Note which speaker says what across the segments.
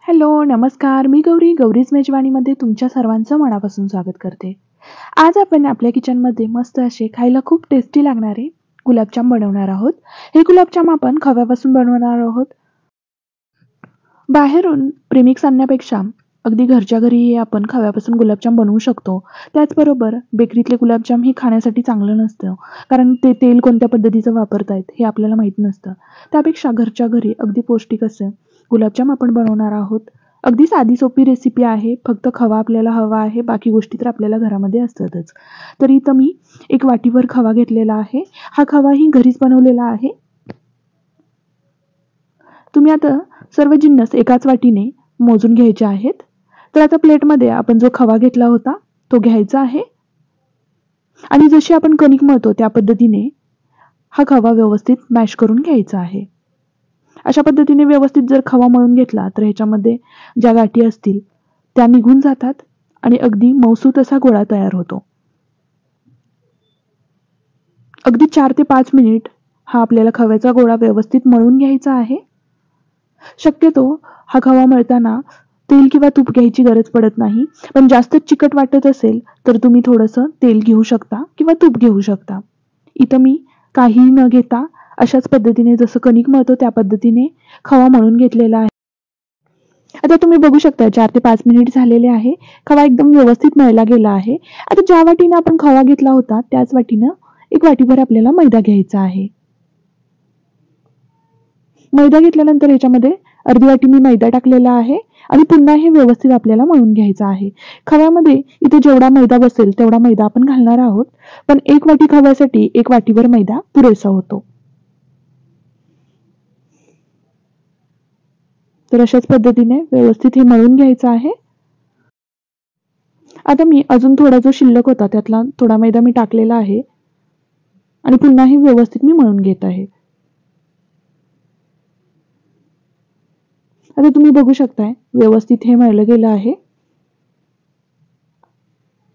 Speaker 1: Hello, नमस्कार. मी गौरीज मेजवानीमध्ये तुमच्या सर्वांचं मनापासून स्वागत करते. आज आपण आपल्या किचनमध्ये मस्त असे खायला खूप टेस्टी लागणारे गुलाबजाम बनवणार आहोत. हे गुलाबजाम आपण खव्यापासून बनवणार आहोत. बाहेरून प्रेमिक्स आणण्यापेक्षा अगदी घरच्या घरी आपण खव्यापासून गुलाबजाम बनवू शकतो. त्याचबरोबर बेकरीतले गुलाबजाम हे खाण्यासाठी चांगलं नसतं, कारण ते तेल कोणत्या पद्धतीचं वापरतायत हे आपल्याला माहीत नसतं. त्यापेक्षा घरच्या घरी अगदी पौष्टिक असे गुलाबजाम आपण बनवणार आहोत. अगदी साधी सोपी रेसिपी आहे. फक्त खवा आपल्याला हवा आहे, बाकी गोष्टी तर आपल्याला घरामध्ये असतातच. तर इथं मी एक वाटीभर खवा घेतलेला आहे. हा खवाही घरीच बनवलेला आहे. तुम्ही आता सर्व जिन्नस एकाच वाटीने मोजून घ्यायचे आहेत. तर आता प्लेटमध्ये आपण जो खवा घेतला होता तो घ्यायचा आहे आणि जशी आपण कणिक मळतो त्या पद्धतीने हा खवा व्यवस्थित मॅश करून घ्यायचा आहे. अशा पद्धतीने व्यवस्थित जर खवा मळून घेतला तर ह्याच्यामध्ये ज्या गाठी असतील त्या निघून जातात आणि अगदी मऊसूत असा गोळा तयार होतो. अगदी 4 ते 5 मिनिट हा आपल्याला खव्याचा गोळा व्यवस्थित मळून घ्यायचा आहे. शक्यतो हा खवा मळताना तेल किंवा तूप घ्यायची गरज पडत नाही, पण जास्त चिकट वाटत असेल तर तुम्ही थोडंसं तेल घेऊ शकता किंवा तूप घेऊ शकता. इथं मी काहीही न घेता अशाच पद्धतीने जसं कणिक मळतो त्या पद्धतीने खवा मळून घेतलेला आहे. आता तुम्ही बघू शकता 4 ते 5 मिनिट झालेले आहे. खवा एकदम व्यवस्थित मळला गेला आहे. आता ज्या वाटीने आपण खवा घेतला होता त्याच वाटीनं एक वाटीभर आपल्याला मैदा घ्यायचा आहे. मैदा घेतल्यानंतर याच्यामध्ये अर्धी वाटी मी मैदा टाकलेला आहे आणि पुन्हा हे व्यवस्थित आपल्याला मळून घ्यायचं आहे. खव्यामध्ये इथे जेवढा मैदा बसेल तेवढा मैदा आपण घालणार आहोत, पण एक वाटी खव्यासाठी एक वाटीभर मैदा पुरेसा होतो. तर अशाच पद्धतीने व्यवस्थित हे मळून घ्यायचं आहे. आता मी अजून थोडा जो शिल्लक होता त्यातला थोडा मैदा मी टाकलेला आहे आणि पुन्हा हे व्यवस्थित मी मळून घेत आहे. आता तुम्ही बघू शकताय व्यवस्थित हे मळलं गेलं आहे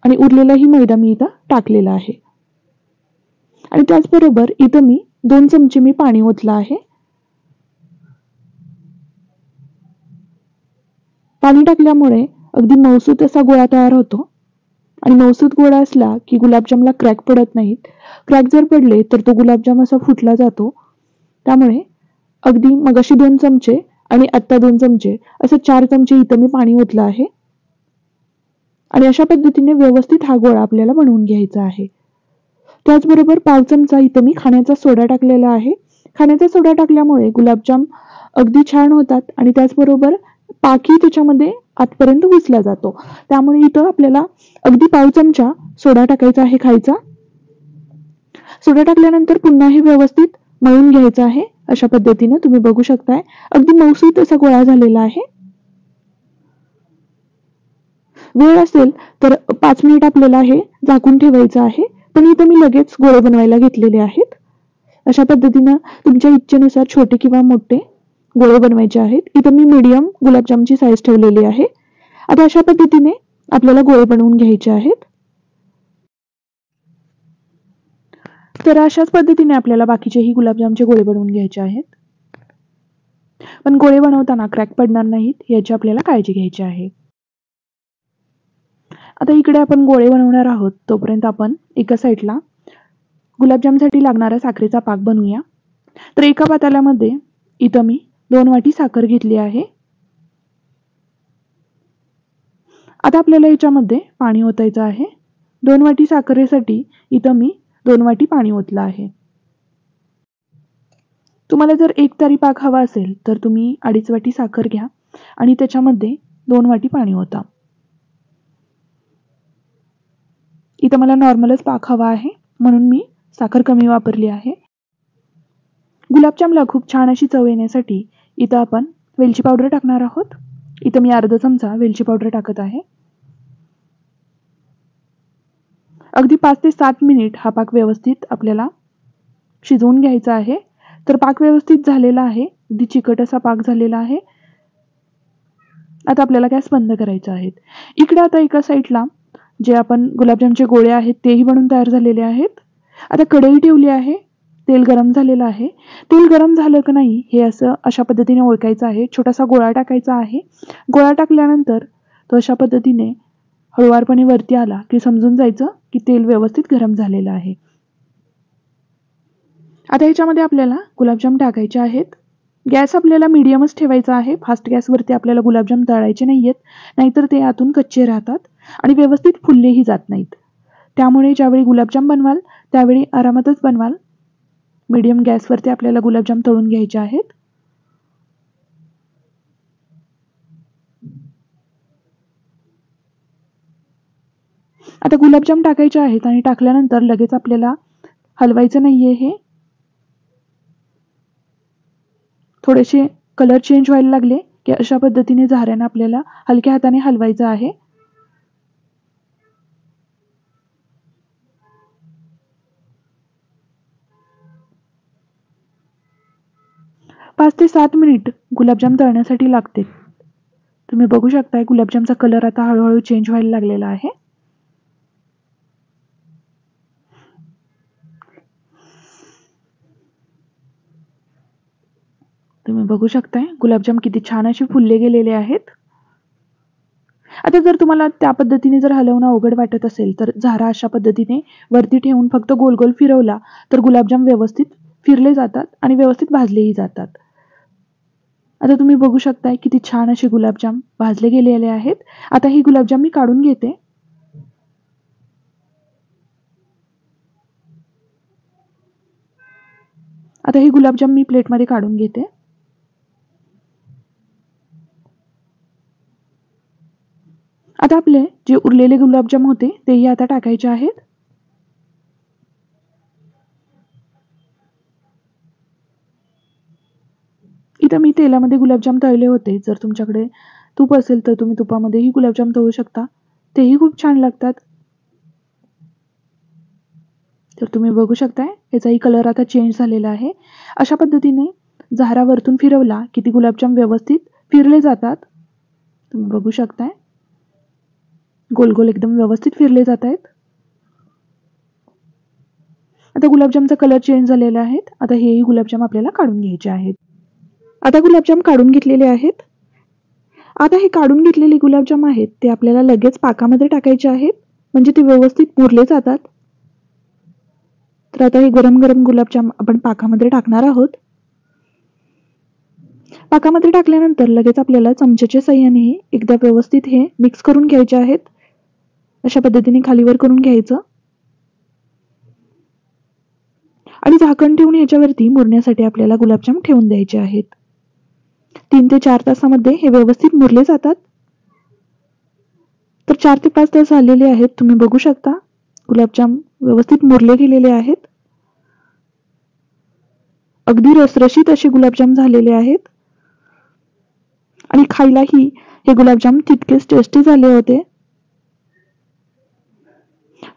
Speaker 1: आणि उरलेलाही मैदा मी इथं टाकलेला आहे. आणि त्याचबरोबर इथं मी 2 चमचे मी पाणी ओतलं आहे. पाणी टाकल्यामुळे अगदी मऊसूत असा गोळा तयार होतो आणि मऊसूत गोळा असला की गुलाबजामला क्रॅक पडत नाहीत. क्रॅक जर पडले तर तो गुलाबजाम असा फुटला जातो. त्यामुळे अगदी मगाशी 2 चमचे आणि आत्ता 2 चमचे असं 4 चमचे इथं मी पाणी ओतलं आहे आणि अशा पद्धतीने व्यवस्थित हा गोळा आपल्याला बनवून घ्यायचा आहे. त्याचबरोबर 1/2 चमचा इथं मी खाण्याचा सोडा टाकलेला आहे. खाण्याचा सोडा टाकल्यामुळे गुलाबजाम अगदी छान होतात आणि त्याचबरोबर पाकही त्याच्यामध्ये आतपर्यंत घुसला जातो. त्यामुळे इथं आपल्याला अगदी 1/2 चमचा सोडा टाकायचा आहे खायचा. सोडा टाकल्यानंतर पुन्हा हे व्यवस्थित मळून घ्यायचं आहे. अशा पद्धतीने तुम्ही बघू शकताय अगदी मऊसूत असा गोळा झालेला आहे. वेळ असेल तर 5 मिनिट आपल्याला हे झाकून ठेवायचं आहे, पण इथं मी लगेच गोळे बनवायला घेतलेले आहेत. अशा पद्धतीनं तुमच्या इच्छेनुसार छोटे किंवा मोठे गोळे बनवायचे आहेत. इथं मी मीडियम गुलाबजामची साईज ठेवलेली आहे. आता अशा पद्धतीने आपल्याला गोळे बनवून घ्यायचे आहेत. तर अशाच पद्धतीने आपल्याला बाकीचेही गुलाबजामचे गोळे बनवून घ्यायचे आहेत. पण गोळे बनवताना क्रॅक पडणार नाहीत याची आपल्याला काळजी घ्यायची आहे. आता इकडे आपण गोळे बनवणार आहोत, तोपर्यंत आपण एका साईडला गुलाबजामसाठी लागणारा साखरेचा पाक बनवूया. तर एका पातेल्यामध्ये इथं मी 2 वाटी साखर घेतली आहे. आता आपल्याला याच्यामध्ये पाणी ओतायचं आहे. 2 वाटी साखरेसाठी इथं मी 2 वाटी पाणी ओतलं आहे. तुम्हाला जर एकतारी पाक हवा असेल तर तुम्ही 2.5 वाटी साखर घ्या आणि त्याच्यामध्ये 2 वाटी पाणी ओता. इथं मला नॉर्मलच पाक हवा आहे म्हणून मी साखर कमी वापरली आहे. गुलाबजामला खूप छान अशी चव येण्यासाठी इथं आपण वेलची पावडर टाकणार आहोत. इथं मी अर्धा चमचा वेलची पावडर टाकत आहे. अगदी 5 ते 7 मिनिट हा पाक व्यवस्थित आपल्याला शिजवून घ्यायचा आहे. तर पाक व्यवस्थित झालेला आहे. अगदी चिकट असा पाक झालेला आहे. आता आपल्याला गॅस बंद करायचा आहे. इकडे आता एका साईडला जे आपण गुलाबजामचे गोळे आहेत तेही बनवून तयार झालेले आहेत. आता कढई ठेवली आहे तेल गरम झालेलं आहे. तेल गरम झालं की नाही हे अशा पद्धतीने ओळखायचं आहे. छोटासा गोळा टाकायचा आहे. गोळा टाकल्यानंतर तो अशा पद्धतीने हळुवारपणे वरती आला की समजून जायचं की तेल व्यवस्थित गरम झालेलं आहे. आता ह्याच्यामध्ये आपल्याला गुलाबजाम टाकायचे आहेत. गॅस आपल्याला मीडियमच ठेवायचा आहे. फास्ट गॅसवरती आपल्याला गुलाबजाम तळायचे नाहीयेत, नाहीतर ते आतून कच्चे राहतात आणि व्यवस्थित फुललेही जात नाहीत. त्यामुळे ज्यावेळी गुलाबजाम बनवाल त्यावेळी आरामातच बनवाल. मीडियम गॅसवरती आपल्याला गुलाबजाम तळून घ्यायचे आहेत. आता गुलाबजाम टाकायचे आहेत आणि टाकल्यानंतर लगेच आपल्याला हलवायचं नाहीये. हे थोडेसे कलर चेंज व्हायला लागले की अशा पद्धतीने झाऱ्याने आपल्याला हलक्या हाताने हलवायचं आहे. 5 ते 7 मिनिट गुलाबजाम तळण्यासाठी लागते. तुम्ही बघू शकताय गुलाबजामचा कलर आता हळूहळू चेंज व्हायला लागलेला आहे. तुम्ही बघू शकताय गुलाबजाम किती छान असे फुलले गेलेले आहेत. आता जर तुम्हाला त्या पद्धतीने जर हलवणं अवघड वाटत असेल तर झारा अशा पद्धतीने वरती ठेवून फक्त गोल गोल फिरवला तर गुलाबजाम व्यवस्थित फिरले जातात आणि व्यवस्थित भाजलेही जातात. आता तुम्ही बघू शकताय किती छान असे गुलाबजाम भाजले गेलेले आहेत. आता ही गुलाबजाम मी काढून घेते. आता ही गुलाबजाम मी प्लेटमध्ये काढून घेते. आता आपले जे उरलेले गुलाबजाम होते तेही आता टाकायचे आहेत. इथं मी तेलामध्ये गुलाबजाम तळले होते. जर तुमच्याकडे तूप असेल तर तुम्ही तुपामध्येही गुलाबजाम तळू शकता, तेही खूप छान लागतात. तर तुम्ही बघू शकताय याचाही कलर आता चेंज झालेला आहे. अशा पद्धतीने झारा वरतून फिरवला की ती गुलाबजाम व्यवस्थित फिरले जातात. तुम्ही बघू शकताय गोल गोल एकदम व्यवस्थित फिरले जात आहेत. आता गुलाबजामचा कलर चेंज झालेला आहे. आता हेही गुलाबजाम आपल्याला काढून घ्यायचे आहेत. आता गुलाबजाम काढून घेतलेले आहेत. आता हे काढून घेतलेले गुलाबजाम आहेत ते आपल्याला लगेच पाकामध्ये टाकायचे आहेत, म्हणजे ते व्यवस्थित मुरले जातात. तर आता हे गरम गरम गुलाबजाम आपण पाकामध्ये टाकणार आहोत. पाकामध्ये टाकल्यानंतर लगेच आपल्याला चमच्याच्या साहाय्याने एकदा व्यवस्थित हे मिक्स करून घ्यायचे आहेत. अशा पद्धतीने खालीवर करून घ्यायचं आणि झाकण ठेवून ह्याच्यावरती मुरण्यासाठी आपल्याला गुलाबजाम ठेवून द्यायचे आहेत. 3 ते 4 तासामध्ये हे व्यवस्थित मुरले जातात. तर 4 ते 5 तास झालेले आहेत. तुम्ही बघू शकता गुलाबजाम व्यवस्थित मुरले गेलेले आहेत. अगदी रसरशीत असे गुलाबजाम झालेले आहेत आणि खायलाही हे गुलाबजाम तितकेच टेस्टी झाले होते.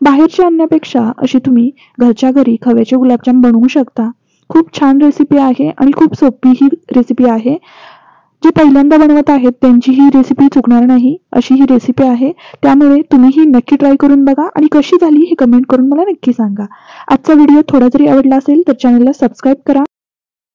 Speaker 1: बाहेरचे आणण्यापेक्षा अशी तुम्ही घरच्या घरी खव्याचे गुलाबजाम बनवू शकता. खूप छान रेसिपी आहे आणि खूप सोपी ही रेसिपी आहे. जे पहिल्यांदा बनवत आहेत त्यांची ही रेसिपी चुकणार नाही अशी ही रेसिपी आहे. त्यामुळे तुम्ही ही नक्की ट्राय करून बघा आणि कशी झाली हे कमेंट करून मला नक्की सांगा. आजचा व्हिडिओ थोडा जरी आवडला असेल तर चॅनलला सबस्क्राईब करा.